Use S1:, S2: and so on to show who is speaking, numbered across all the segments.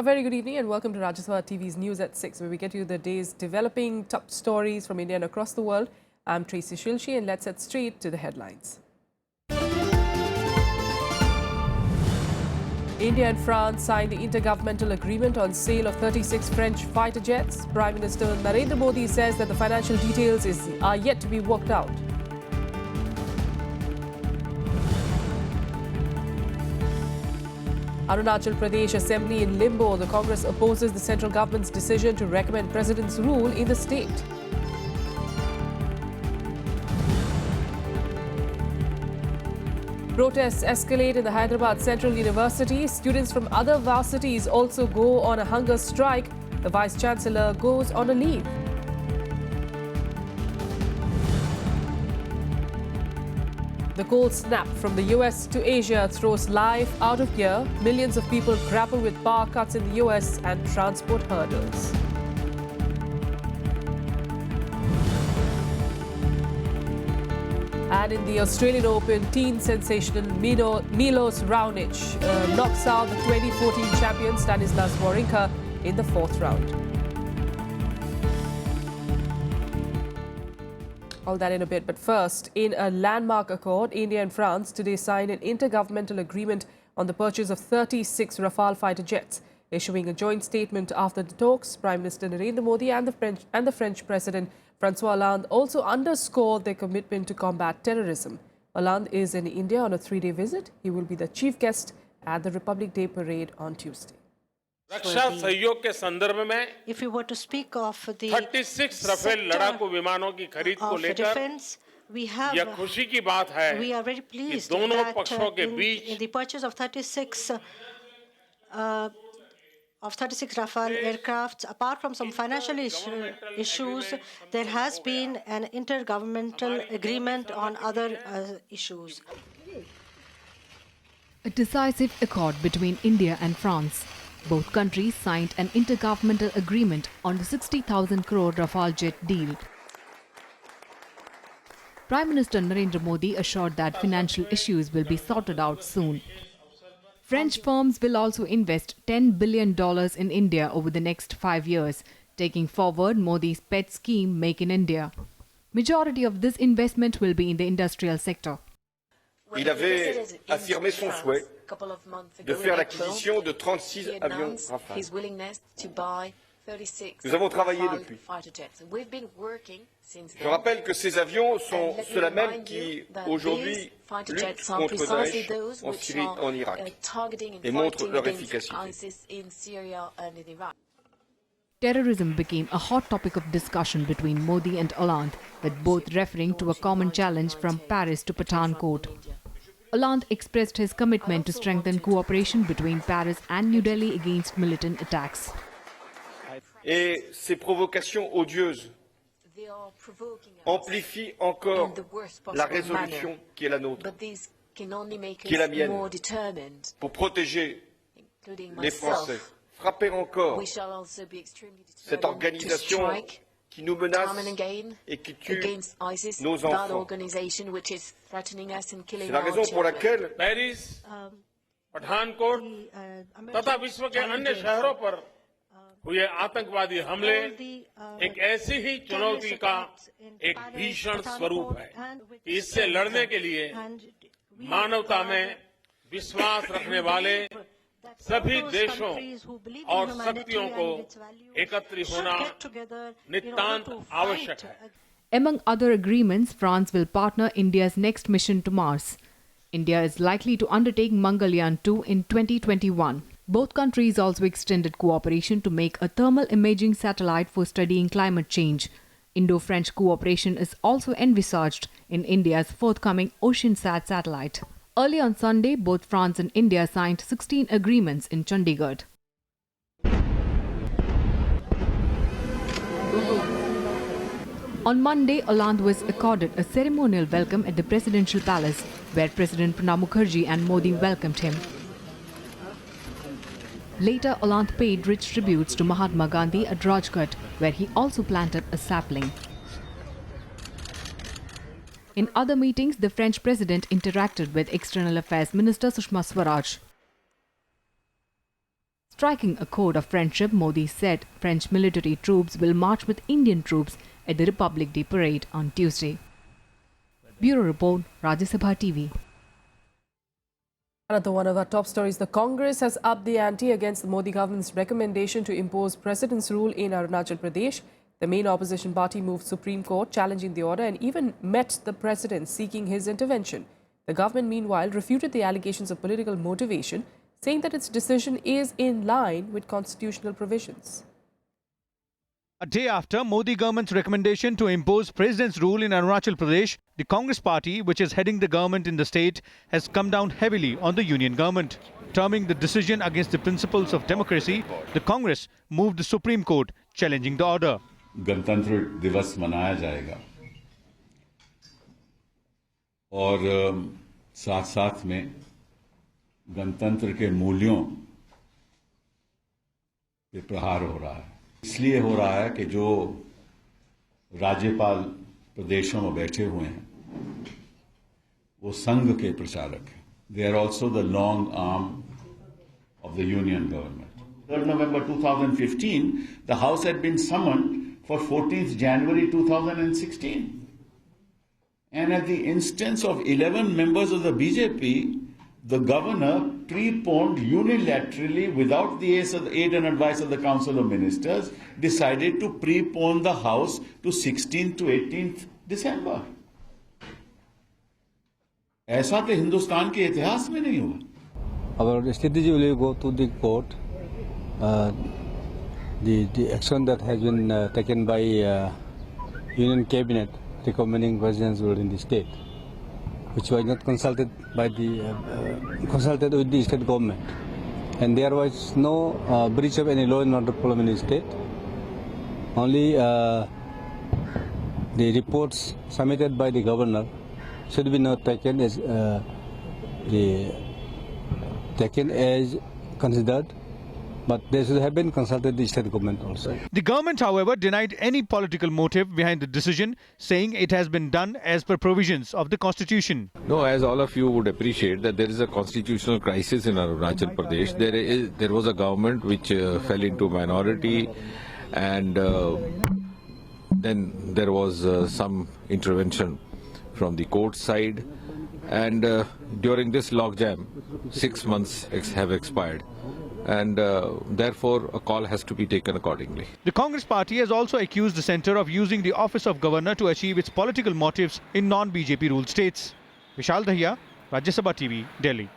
S1: A very good evening and welcome to Rajya TV's News at 6, where we get you the day's developing top stories from India and across the world. I'm Tracy Shilshi and let's head straight to the headlines. India and France signed the intergovernmental agreement on sale of 36 French fighter jets. Prime Minister Narendra Modi says that the financial details are yet to be worked out. Arunachal Pradesh Assembly in limbo. The Congress opposes the central government's decision to recommend President's rule in the state. Protests escalate in the Hyderabad Central University. Students from other varsities also go on a hunger strike. The Vice-Chancellor goes on a leave. The cold snap from the US to Asia throws life out of gear. Millions of people grapple with power cuts in the US and transport hurdles. And in the Australian Open, teen sensational Milos Raonic knocks out the 2014 champion Stanislas Wawrinka in the fourth round. All that in a bit, but first, in a landmark accord, India and France today signed an intergovernmental agreement on the purchase of 36 Rafale fighter jets. Issuing a joint statement after the talks, Prime Minister Narendra Modi and the French President François Hollande also underscored their commitment to combat terrorism. Hollande is in India on a 3-day visit. He will be the chief guest at the Republic Day parade on Tuesday.
S2: रक्षा सहयोग के संदर्भ में
S3: If you were to speak of the
S2: 36 Rafale लड़ाकू विमानों की खरीद को लेकर यह खुशी की बात है कि दोनों पक्षों के बीच
S3: in the purchase of 36 Rafale aircrafts, apart from some financial issues, there has been an intergovernmental agreement on other issues.
S4: A decisive accord between India and France. Both countries signed an intergovernmental agreement on the 60,000 crore Rafale jet deal. Prime Minister Narendra Modi assured that financial issues will be sorted out soon. French firms will also invest $10 billion in India over the next 5 years, taking forward Modi's pet scheme Make in India. Majority of this investment will be in the industrial sector.
S5: Il avait affirmé son souhait de faire l'acquisition de 36 avions Rafale. Nous avons travaillé depuis. Je rappelle que ces avions sont ceux-là même qui, aujourd'hui, luttent contre Daesh en Syrie et en Irak et montrent leur efficacité.
S4: Terrorism became a hot topic of discussion between Modi and Hollande, with both referring to a common challenge from Paris to Pathankot. Hollande expressed his commitment to strengthen cooperation between Paris and New Delhi against militant attacks.
S5: Et ces provocations odieuses amplifient encore la résolution qui est la nôtre, qui est la mienne, pour protéger les Français. Frapper encore cette organisation qui nous menace et qui tue nos enfants. C'est la raison pour laquelle
S2: Paris, Pathankot तथा विश्व के अन्य शहरों पर हुए आतंकवादी हमले एक ऐसी ही चुनौती का एक भीषण स्वरूप है। इससे लड़ने के लिए मानवता में विश्वास रखने वाले सभी देशों और शक्तियों को एकत्रित होना नितांत आवश्यक है।
S4: Among other agreements, France will partner India's next mission to Mars. India is likely to undertake Mangalyaan 2 in 2021. Both countries also extended cooperation to make a thermal imaging satellite for studying climate change. Indo-French cooperation is also envisaged in India's forthcoming OceanSat satellite. Early on Sunday, both France and India signed 16 agreements in Chandigarh. On Monday, Hollande was accorded a ceremonial welcome at the presidential palace, where President Pranab Mukherjee and Modi welcomed him. Later, Hollande paid rich tributes to Mahatma Gandhi at Rajghat, where he also planted a sapling. In other meetings, the French president interacted with External Affairs Minister Sushma Swaraj. striking a code of friendship, Modi said French military troops will march with Indian troops at the Republic Day parade on Tuesday. Bureau Report, Rajya Sabha TV.
S1: Another one of our top stories, the Congress has upped the ante against the Modi government's recommendation to impose President's rule in Arunachal Pradesh. The main opposition party moved Supreme Court challenging the order and even met the President seeking his intervention. The government, meanwhile, refuted the allegations of political motivation, saying that its decision is in line with constitutional provisions.
S6: A day after Modi government's recommendation to impose President's rule in Arunachal Pradesh, the Congress party, which is heading the government in the state, has come down heavily on the union government. Terming the decision against the principles of democracy, the Congress moved the Supreme Court challenging the order.
S7: गणतंत्र दिवस मनाया जाएगा और साथ साथ में गणतंत्र के मूल्यों पे प्रहार हो रहा है। इसलिए हो रहा है कि जो राज्यपाल प्रदेशों में बैठे हुए हैं वो संघ के प्रचारक हैं। They are also the long arm of the union government. 3rd November 2015, the House had been summoned for 14th January 2016. And at the instance of 11 members of the BJP, the governor preponed unilaterally, without the aid and advice of the Council of Ministers, decided to prepone the House to 16th to 18th December. ऐसा तो हिंदुस्तान के इतिहास में नहीं हुआ।
S8: Our strategy will go to the court. The action that has been taken by Union Cabinet recommending President's rule in the state, which was not consulted by the consulted with the state government, and there was no breach of any law and order problem in the state. Only the reports submitted by the governor should be not taken as considered. But they should have been consulted the state government also.
S6: The government, however, denied any political motive behind the decision, saying it has been done as per provisions of the constitution.
S9: No, as all of you would appreciate that there is a constitutional crisis in Arunachal Pradesh. There was a government which fell into minority, and then there was some intervention from the court side, and during this logjam 6 months have expired, and therefore a call has to be taken accordingly.
S6: The Congress party has also accused the centre of using the office of governor to achieve its political motives in non-BJP ruled states. Vishal Dahiya, Rajya Sabha TV, Delhi.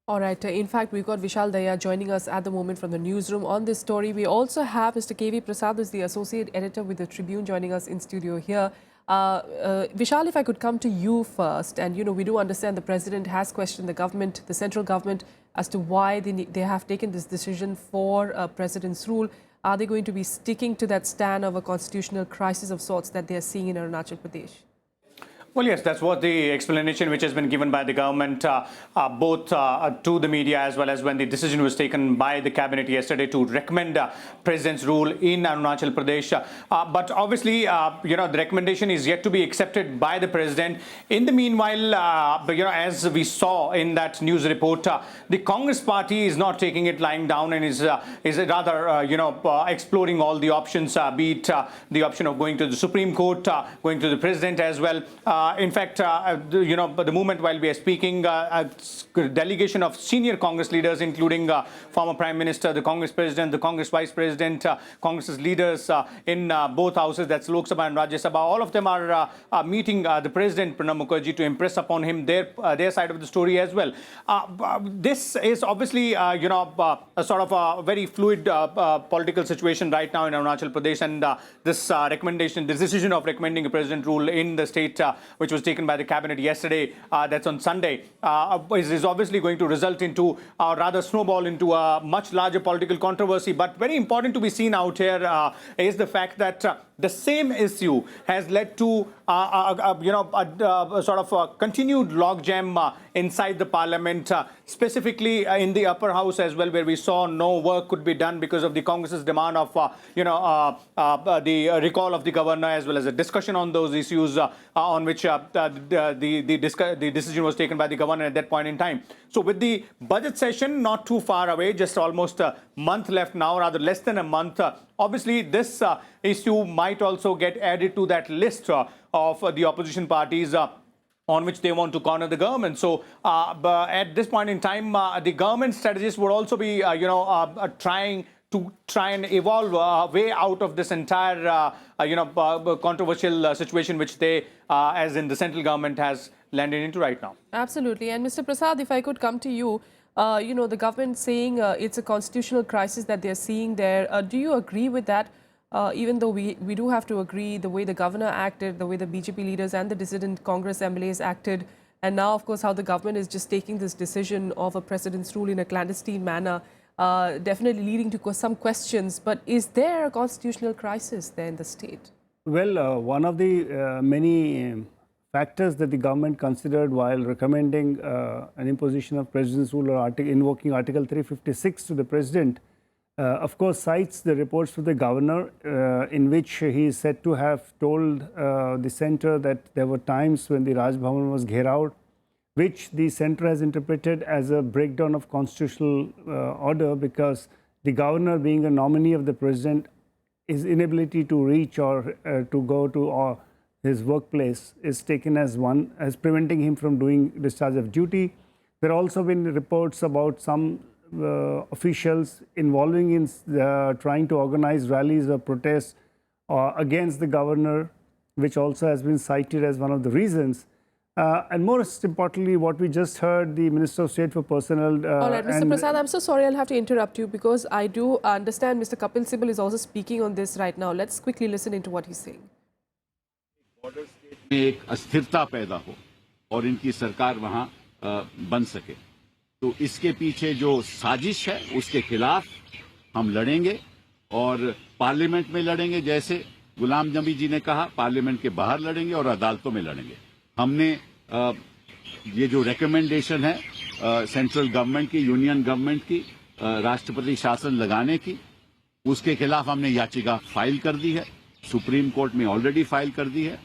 S1: All right. In fact, we've got Vishal Dahiya joining us at the moment from the newsroom on this story. We also have Mr. K.V. Prasad, who's the associate editor with the Tribune, joining us in studio here. Vishal, if I could come to you first, and we do understand the president has questioned the government, the central government, as to why they have taken this decision for president's rule. Are they going to be sticking to that stand of a constitutional crisis of sorts that they are seeing in Arunachal Pradesh?
S10: Well, yes, that's what the explanation which has been given by the government, both to the media as well as when the decision was taken by the cabinet yesterday to recommend president's rule in Arunachal Pradesh. But obviously, the recommendation is yet to be accepted by the president. In the meanwhile, as we saw in that news report, the Congress party is not taking it lying down and is rather, exploring all the options, be it the option of going to the Supreme Court, going to the president as well. In fact, the moment while we are speaking, a delegation of senior Congress leaders, including former Prime Minister, the Congress President, the Congress Vice President, Congress's leaders in both houses, that's Lok Sabha and Rajya Sabha, all of them are meeting the President, Pranab Mukherjee, to impress upon him their side of the story as well. This is obviously, a sort of a very fluid political situation right now in Arunachal Pradesh, and this recommendation, this decision of recommending a president rule in the state, which was taken by the cabinet yesterday, that's on Sunday, is obviously going to result into, rather snowball into a much larger political controversy. But very important to be seen out here is the fact that the same issue has led to sort of a continued logjam inside the parliament, specifically in the upper house as well, where we saw no work could be done because of the Congress's demand of the recall of the governor, as well as a discussion on those issues on which the decision was taken by the governor at that point in time. So with the budget session not too far away, just almost a month left now, rather less than a month, obviously this issue might also get added to that list of the opposition parties on which they want to corner the government. So at this point in time, the government strategists would also be trying and evolve a way out of this entire controversial situation which they, as in the central government, has landed into right now.
S1: Absolutely. And Mr. Prasad, if I could come to you, the government saying it's a constitutional crisis that they're seeing there. Do you agree with that? Even though we do have to agree the way the governor acted, the way the BJP leaders and the dissident Congress MLAs acted, and now, of course, how the government is just taking this decision of a president's rule in a clandestine manner, definitely leading to some questions. But is there a constitutional crisis there in the state?
S11: Well, one of the many factors that the government considered while recommending an imposition of president's rule or invoking Article 356 to the president, of course, cites the reports from the governor in which he is said to have told the centre that there were times when the Raj Bhavan was gherao, which the centre has interpreted as a breakdown of constitutional order, because the governor, being a nominee of the president, his inability to reach or to go to his workplace is taken as preventing him from doing discharge of duty. There have also been reports about some officials involving in trying to organize rallies or protests against the governor, which also has been cited as one of the reasons. And most importantly, what we just heard, the Minister of State for Personnel...
S1: All right, Mr. Prasad, I'm so sorry, I'll have to interrupt you because I do understand Mr. Kapil Sibal is also speaking on this right now. Let's quickly listen into what he's saying.
S7: Border state में एक अस्थिरता पैदा हो और इनकी सरकार वहां बन सके, तो इसके पीछे जो साजिश है उसके खिलाफ हम लड़ेंगे और पार्लियामेंट में लड़ेंगे, जैसे गुलाम नबी जी ने कहा, पार्लियामेंट के बाहर लड़ेंगे और अदालतों में लड़ेंगे। हमने ये जो रिकमेंडेशन है सेंट्रल गवर्नमेंट की, यूनियन गवर्नमेंट की, राष्ट्रपति शासन लगाने की, उसके खिलाफ हमने याचिका फाइल कर दी है, सुप्रीम कोर्ट में ऑलरेडी फाइल कर दी है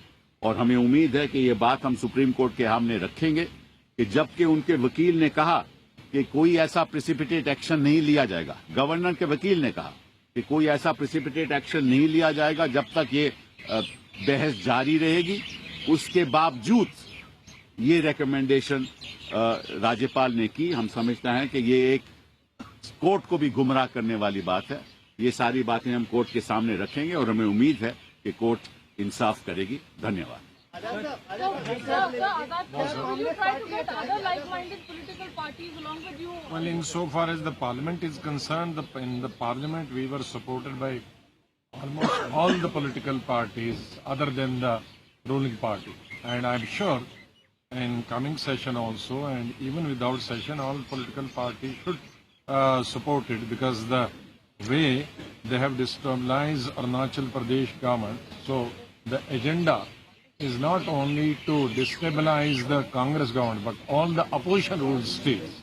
S7: और हमें उम्मीद है कि ये बात हम सुप्रीम कोर्ट के सामने रखेंगे कि जबकि उनके वकील ने कहा कि कोई ऐसा प्रेसिपिटेट एक्शन नहीं लिया जाएगा, गवर्नर के वकील ने कहा कि कोई ऐसा प्रेसिपिटेट एक्शन नहीं लिया जाएगा जब तक ये बहस जारी रहेगी, उसके बावजूद ये रिकमेंडेशन राज्यपाल ने की। हम समझते हैं कि ये एक कोर्ट को भी गुमराह करने वाली बात है। ये सारी बातें हम कोर्ट के सामने रखेंगे और हमें उम्मीद है कि कोर्ट इंसाफ करेगी। धन्यवाद।
S2: Well, insofar as the parliament is concerned, in the parliament we were supported by almost all the political parties other than the ruling party. And I'm sure in coming session also, and even without session, all political parties should support it, because the way they have destabilized Arunachal Pradesh government. So the agenda is not only to destabilize the Congress government, but all the opposition ruled states.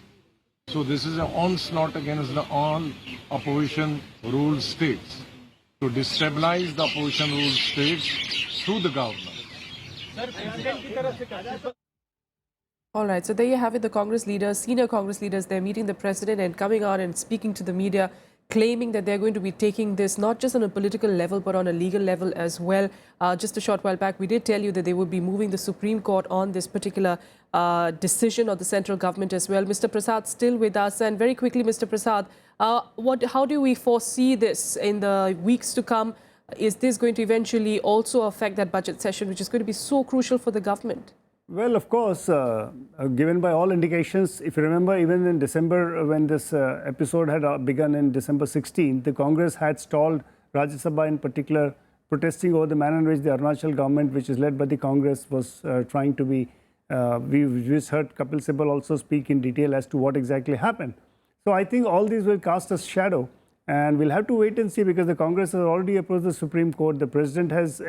S2: So this is an onslaught against the all opposition ruled states, to destabilize the opposition ruled states through the government.
S1: All right, so there you have it, the Congress leaders, senior Congress leaders, they're meeting the president and coming out and speaking to the media, claiming that they're going to be taking this not just on a political level, but on a legal level as well. Just a short while back, we did tell you that they would be moving the Supreme Court on this particular decision of the central government as well. Mr. Prasad still with us. And very quickly, Mr. Prasad, how do we foresee this in the weeks to come? Is this going to eventually also affect that budget session, which is going to be so crucial for the government?
S11: Well, of course, given by all indications, if you remember, even in December, when this episode had begun in December 16, the Congress had stalled Rajya Sabha in particular, protesting over the manner in which the Arunachal government, which is led by the Congress, was trying to be. We just heard Kapil Sibal also speak in detail as to what exactly happened. So I think all these will cast a shadow And we'll have to wait and see, because the Congress has already approached the Supreme Court. The President has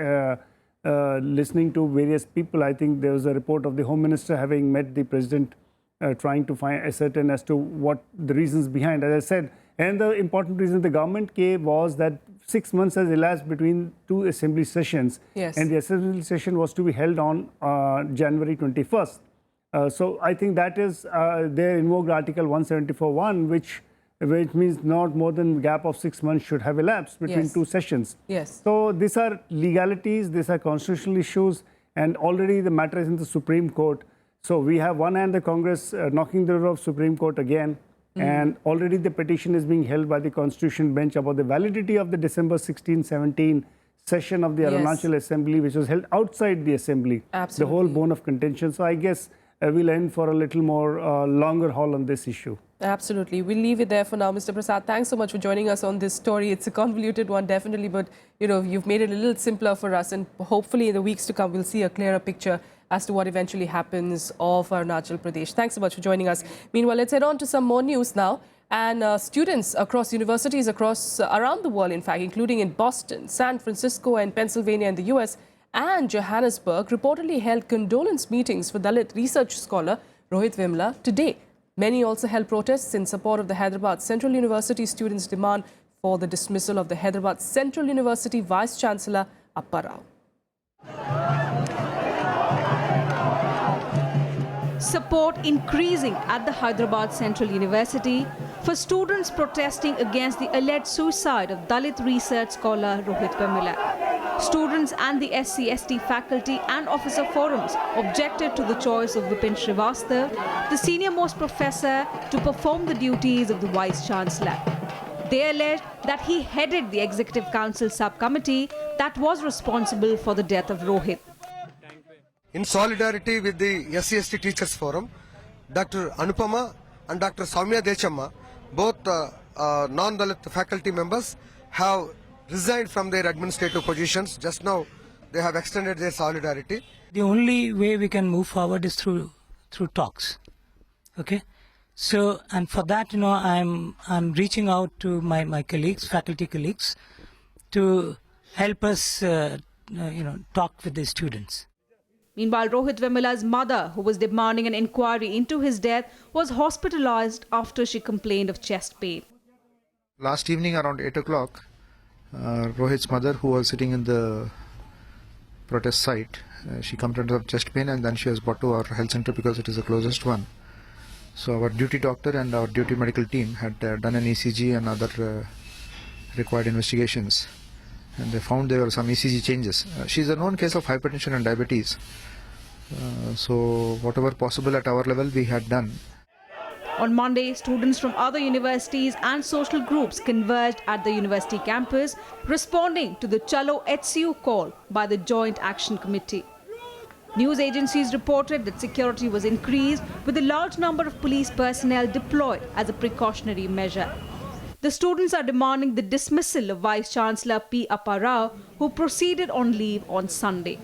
S11: listening to various people. I think there was a report of the Home Minister having met the President, trying to ascertain as to what the reasons behind. As I said, and the important reason the government gave was that 6 months has elapsed between two assembly sessions.
S1: Yes.
S11: And the assembly session was to be held on January 21st. So I think that is, they invoked Article 174(1), which means not more than a gap of 6 months should have elapsed between two sessions.
S1: Yes.
S11: So these are legalities, these are constitutional issues, and already the matter is in the Supreme Court. So we have one hand the Congress knocking the door of Supreme Court again, and already the petition is being held by the Constitution Bench about the validity of the December 16-17 session of the Arunachal Assembly, which was held outside the Assembly.
S1: Absolutely.
S11: The whole bone of contention. So I guess we'll end for a little more longer haul on this issue.
S1: Absolutely. We'll leave it there for now. Mr. Prasad, thanks so much for joining us on this story. It's a convoluted one, definitely, but you've made it a little simpler for us, and hopefully in the weeks to come, we'll see a clearer picture as to what eventually happens of Arunachal Pradesh. Thanks so much for joining us. Meanwhile, let's head on to some more news now. And students across universities around the world, in fact, including in Boston, San Francisco and Pennsylvania in the US and Johannesburg, reportedly held condolence meetings for Dalit research scholar Rohit Vemla today. Many also held protests in support of the Hyderabad Central University students' demand for the dismissal of the Hyderabad Central University Vice Chancellor Appa Rao.
S12: Support increasing at the Hyderabad Central University for students protesting against the alleged suicide of Dalit research scholar Rohit Vemla. Students and the SC/ST faculty and officer forums objected to the choice of Vipin Srivastava, the senior-most professor, to perform the duties of the Vice Chancellor. They alleged that he headed the Executive Council subcommittee that was responsible for the death of Rohit.
S13: In solidarity with the SC/ST Teachers Forum, Dr. Anupama and Dr. Soumya Dechamma, both non-Dalit faculty members, have resigned from their administrative positions. Just now, they have extended their solidarity.
S14: The only way we can move forward is through talks. Okay, so and for that, I'm reaching out to my colleagues, faculty colleagues, to help us, talk with the students.
S12: Meanwhile, Rohit Vemla's mother, who was demanding an inquiry into his death, was hospitalized after she complained of chest pain.
S15: Last evening around 8 o'clock, Rohit's mother, who was sitting in the protest site, she complained of chest pain, and then she was brought to our health center because it is the closest one. So our duty doctor and our duty medical team had done an ECG and other required investigations, and they found there were some ECG changes. She is a known case of hypertension and diabetes. So whatever possible at our level we had done.
S12: On Monday, students from other universities and social groups converged at the university campus, responding to the Chalo HCU call by the Joint Action Committee. News agencies reported that security was increased with a large number of police personnel deployed as a precautionary measure. The students are demanding the dismissal of Vice Chancellor P. Appa Rao, who proceeded on leave on Sunday.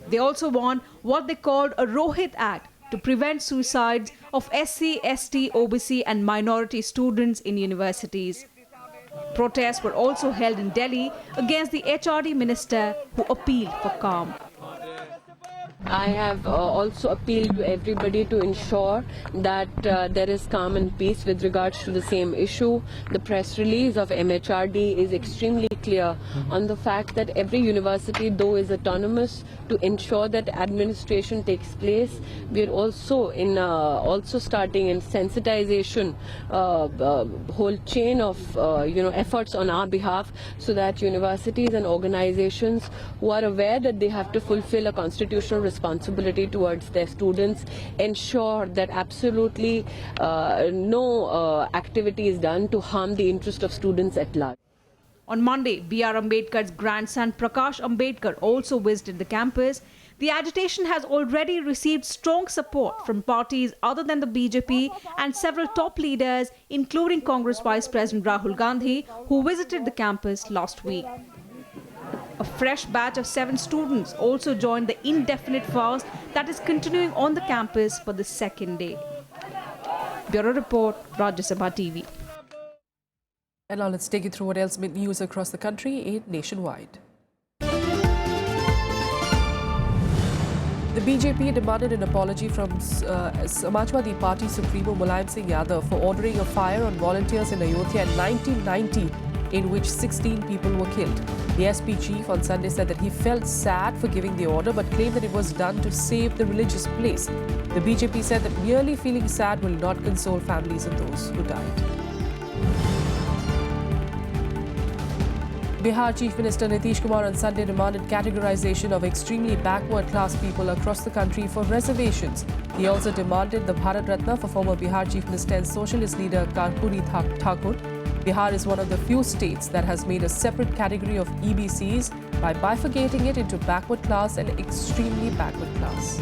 S12: They also want what they called a Rohit Act to prevent suicides of SC, ST, OBC and minority students in universities. Protests were also held in Delhi against the HRD minister, who appealed for calm.
S16: I have also appealed to everybody to ensure that there is calm and peace with regards to the same issue. The press release of MHRD is extremely clear on the fact that every university, though, is autonomous to ensure that administration takes place. We are also starting in sensitization, whole chain of efforts on our behalf, so that universities and organizations who are aware that they have to fulfill a constitutional responsibility towards their students ensure that absolutely no activity is done to harm the interest of students at large.
S12: On Monday, B.R. Ambedkar's grandson Prakash Ambedkar also visited the campus. The agitation has already received strong support from parties other than the BJP and several top leaders, including Congress Vice President Rahul Gandhi, who visited the campus last week. A fresh batch of 7 students also joined the indefinite fast that is continuing on the campus for the second day. Bureau Report, Rajya Sabha TV.
S1: And now let's take you through what else made news across the country in Nationwide. The BJP demanded an apology from Samajwadi Party Supremo Mulayam Singh Yadav for ordering a fire on volunteers in Ayodhya in 1990, in which 16 people were killed. The SP chief on Sunday said that he felt sad for giving the order, but claimed that it was done to save the religious place. The BJP said that merely feeling sad will not console families of those who died. Bihar Chief Minister Nitish Kumar on Sunday demanded categorization of extremely backward class people across the country for reservations. He also demanded the Bharat Ratna for former Bihar Chief Minister and socialist leader Karpuri Thakur. Bihar is one of the few states that has made a separate category of EBCs by bifurcating it into backward class and extremely backward class.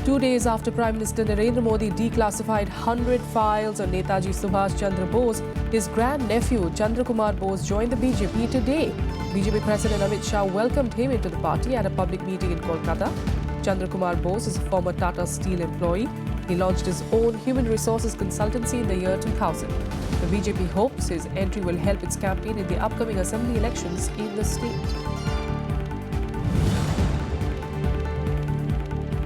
S1: 2 days after Prime Minister Narendra Modi declassified 100 files on Netaji Subhash Chandra Bose, his grandnephew Chandra Kumar Bose joined the BJP today. BJP President Amit Shah welcomed him into the party at a public meeting in Kolkata. Chandra Kumar Bose is a former Tata Steel employee. He launched his own human resources consultancy in the year 2000. The BJP hopes his entry will help its campaign in the upcoming assembly elections in the state.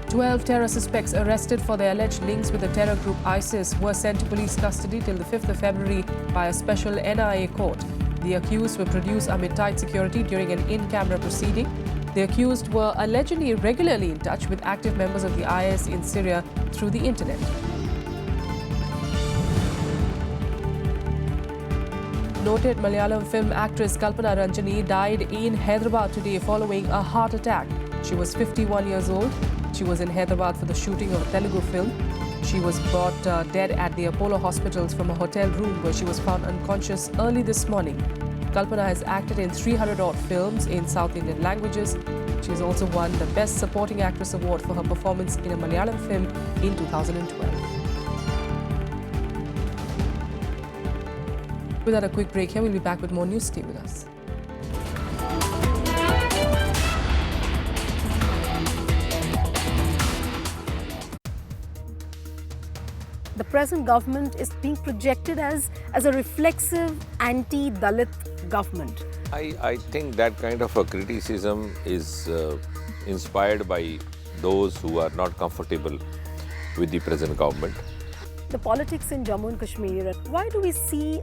S1: 12 terror suspects arrested for their alleged links with the terror group ISIS were sent to police custody till the 5th of February by a special NIA court. The accused were produced amid tight security during an in-camera proceeding. The accused were allegedly regularly in touch with active members of the IS in Syria through the internet. Noted Malayalam film actress Kalpana Ranjani died in Hyderabad today following a heart attack. She was 51 years old. She was in Hyderabad for the shooting of a Telugu film. She was brought dead at the Apollo hospitals from a hotel room where she was found unconscious early this morning. Kalpana has acted in 300-odd films in South Indian languages. She has also won the Best Supporting Actress Award for her performance in a Malayalam film in 2012. Without a quick break here, we'll be back with more news. Stay with us.
S17: The present government is being projected as a reflexive anti-Dalit government.
S9: I think that kind of a criticism is inspired by those who are not comfortable with the present government.
S17: The politics in Jammu and Kashmir, why do we see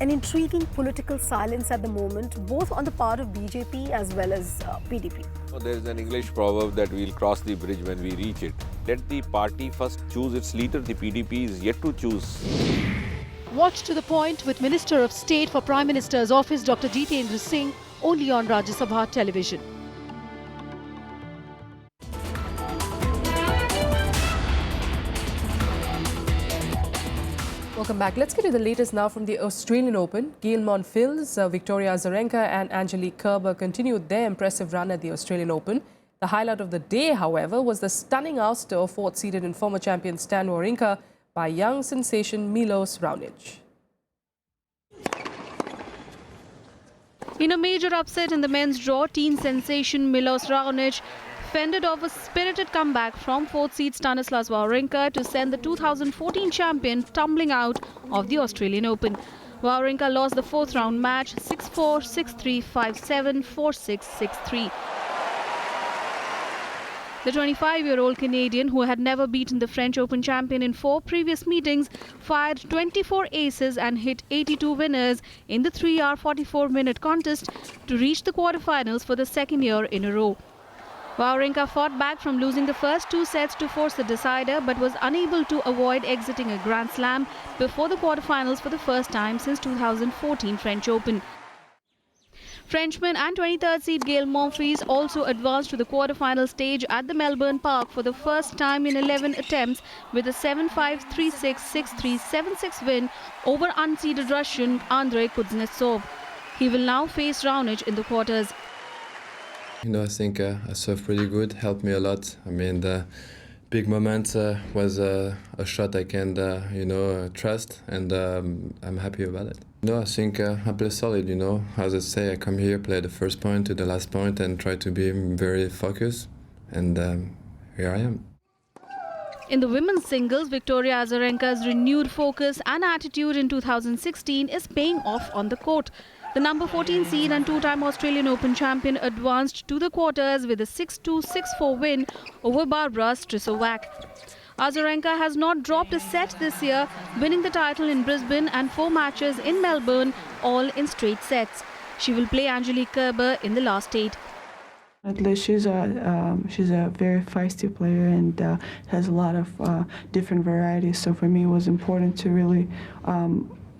S17: an intriguing political silence at the moment, both on the part of BJP as well as PDP?
S9: There is an English proverb that we'll cross the bridge when we reach it. Let the party first choose its leader. The PDP is yet to choose.
S18: Watch to the point with Minister of State for Prime Minister's Office Dr. Jitendra Singh only on Rajya Sabha television.
S1: Welcome back. Let's get to the latest now from the Australian Open. Gail Monfils, Victoria Azarenka and Angelique Kerber continued their impressive run at the Australian Open. The highlight of the day, however, was the stunning ouster of fourth-seeded and former champion Stan Wawrinka by young sensation Milos Raonic.
S12: In a major upset in the men's draw, teen sensation Milos Raonic fended off a spirited comeback from fourth-seed Stanislas Wawrinka to send the 2014 champion tumbling out of the Australian Open. Wawrinka lost the fourth-round match 6-4, 6-3, 5-7, 4-6, 6-3. The 25-year-old Canadian, who had never beaten the French Open champion in 4 previous meetings, fired 24 aces and hit 82 winners in the 3-hour 44-minute contest to reach the quarterfinals for the second year in a row. Wawrinka fought back from losing the first 2 sets to force the decider, but was unable to avoid exiting a Grand Slam before the quarterfinals for the first time since 2014 French Open. Frenchman and 23rd seed Gael Monfils also advanced to the quarterfinal stage at the Melbourne Park for the first time in 11 attempts with a 7-5, 3-6, 6-3, 7-6 win over unseeded Russian Andrei Kuznetsov. He will now face Raonic in the quarters.
S19: I think I served pretty good, helped me a lot. I mean, the big moment was a shot I can, trust, and I'm happy about it. I think I play solid, As I say, I come here, play the first point to the last point and try to be very focused, and here I am.
S12: In the women's singles, Victoria Azarenka's renewed focus and attitude in 2016 is paying off on the court. The number 14 seed and two-time Australian Open champion advanced to the quarters with a 6-2, 6-4 win over Barbara Strycowak. Azarenka has not dropped a set this year, winning the title in Brisbane and 4 matches in Melbourne, all in straight sets. She will play Angelique Kerber in the last 8.
S20: At least she's a very feisty player and has a lot of different varieties. So for me, it was important to really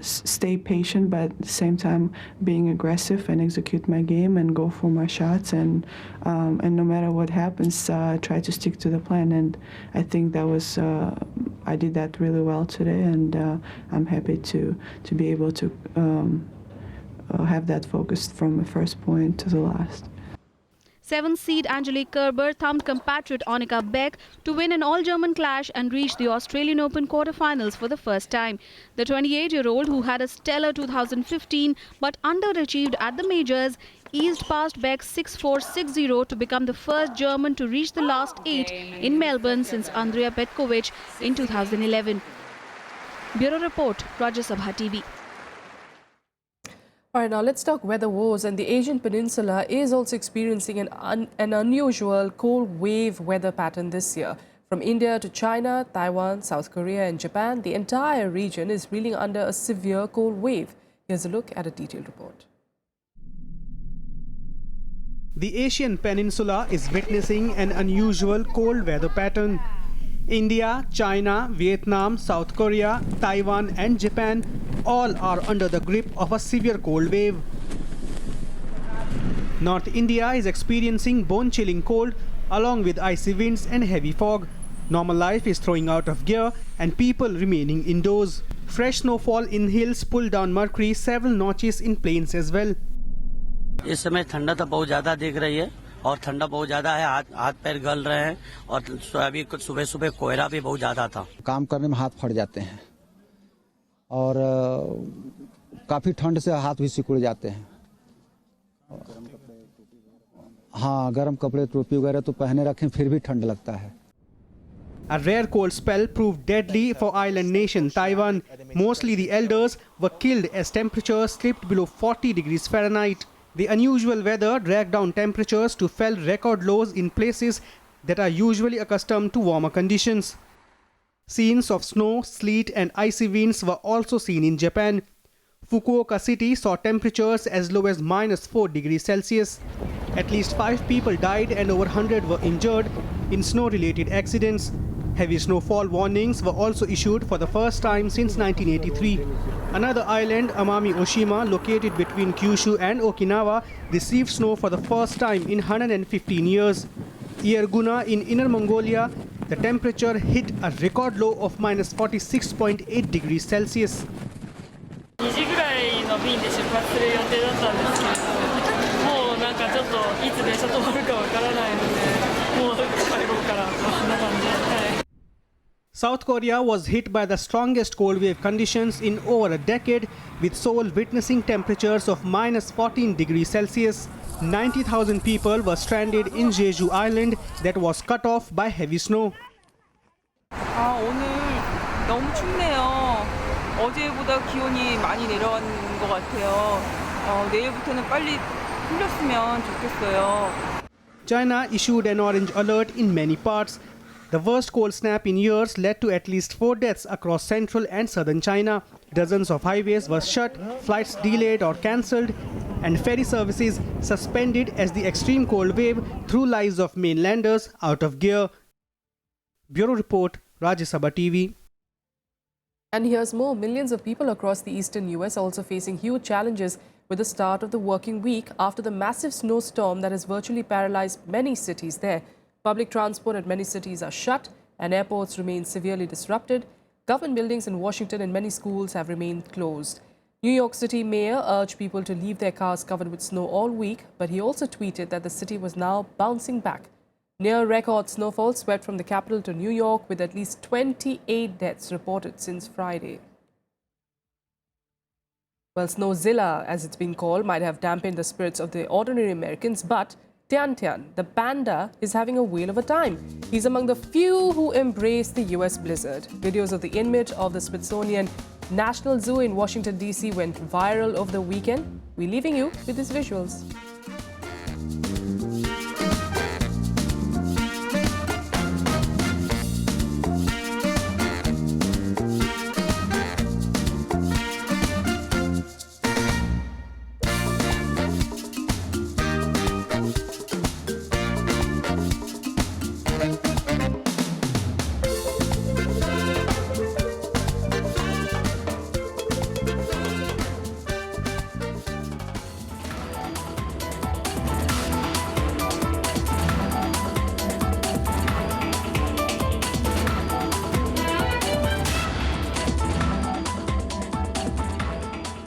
S20: stay patient, but at the same time being aggressive and execute my game and go for my shots. And no matter what happens, try to stick to the plan. And I think that was I did that really well today, and I'm happy to be able to have that focus from the first point to the last.
S12: 7th seed Angelique Kerber thumped compatriot Annika Beck to win an all-German clash and reach the Australian Open quarterfinals for the first time. The 28-year-old, who had a stellar 2015 but underachieved at the majors, eased past Beck 6-4, 6-0 to become the first German to reach the last 8 in Melbourne since Andrea Petkovic in 2011. Bureau Report, Rajya Sabha TV.
S1: All right, now let's talk weather woes. And the Asian Peninsula is also experiencing an unusual cold wave weather pattern this year. From India to China, Taiwan, South Korea and Japan, the entire region is reeling under a severe cold wave. Here's a look at a detailed report.
S21: The Asian Peninsula is witnessing an unusual cold weather pattern. India, China, Vietnam, South Korea, Taiwan and Japan all are under the grip of a severe cold wave. North India is experiencing bone-chilling cold along with icy winds and heavy fog. Normal life is throwing out of gear and people remaining indoors. Fresh snowfall in hills pulled down mercury several notches in plains as well.
S22: इस समय ठंडा तो बहुत ज़्यादा दिख रही है और ठंडा बहुत ज़्यादा है, हाथ पैर गल रहे हैं और अभी कुछ सुबह सुबह कोहरा भी बहुत ज़्यादा था.
S23: काम करने में हाथ फट जाते हैं और काफ़ी ठंड से हाथ भी सिकुड़ जाते हैं. हाँ, गर्म कपड़े टोपी वगैरह तो पहने रखें फिर भी ठंड लगता है.
S21: A rare cold spell proved deadly for island nation Taiwan. Mostly the elders were killed as temperatures slipped below 40 degrees Fahrenheit. The unusual weather dragged down temperatures to fell record lows in places that are usually accustomed to warmer conditions. Scenes of snow, sleet and icy winds were also seen in Japan. Fukuoka city saw temperatures as low as -4 degrees Celsius. At least 5 people died and over 100 were injured in snow-related accidents. Heavy snowfall warnings were also issued for the first time since 1983. Another island, Amami Oshima, located between Kyushu and Okinawa, received snow for the first time in 115 years. Yerguna in Inner Mongolia, the temperature hit a record low of -46.8 degrees Celsius.
S24: 2時ぐらいの便で出発する予定だったんですけど、もうなんかちょっといつ電車止まるかわからないので、もう帰ろうかなとこんな感じで。
S21: South Korea was hit by the strongest cold wave conditions in over a decade, with Seoul witnessing temperatures of -14 degrees Celsius. 90,000 people were stranded in Jeju Island that was cut off by heavy snow.
S25: 오늘 너무 춥네요. 어제보다 기온이 많이 내려간 것 같아요. 내일부터는 빨리 풀렸으면 좋겠어요.
S21: China issued an orange alert in many parts. The worst cold snap in years led to at least 4 deaths across central and southern China. Dozens of highways were shut, flights delayed or cancelled, and ferry services suspended as the extreme cold wave threw lives of mainlanders out of gear. Bureau Report, Rajya Sabha TV.
S1: And here's more. Millions of people across the eastern US are also facing huge challenges with the start of the working week after the massive snowstorm that has virtually paralyzed many cities there. Public transport at many cities are shut and airports remain severely disrupted. Government buildings in Washington and many schools have remained closed. New York City mayor urged people to leave their cars covered with snow all week, but he also tweeted that the city was now bouncing back. Near record snowfall swept from the capital to New York, with at least 28 deaths reported since Friday. Well, Snowzilla, as it's been called, might have dampened the spirits of the ordinary Americans, but Tian Tian, the panda, is having a whale of a time. He's among the few who embrace the US blizzard. Videos of the inmate of the Smithsonian National Zoo in Washington, D.C. went viral over the weekend. We're leaving you with these visuals.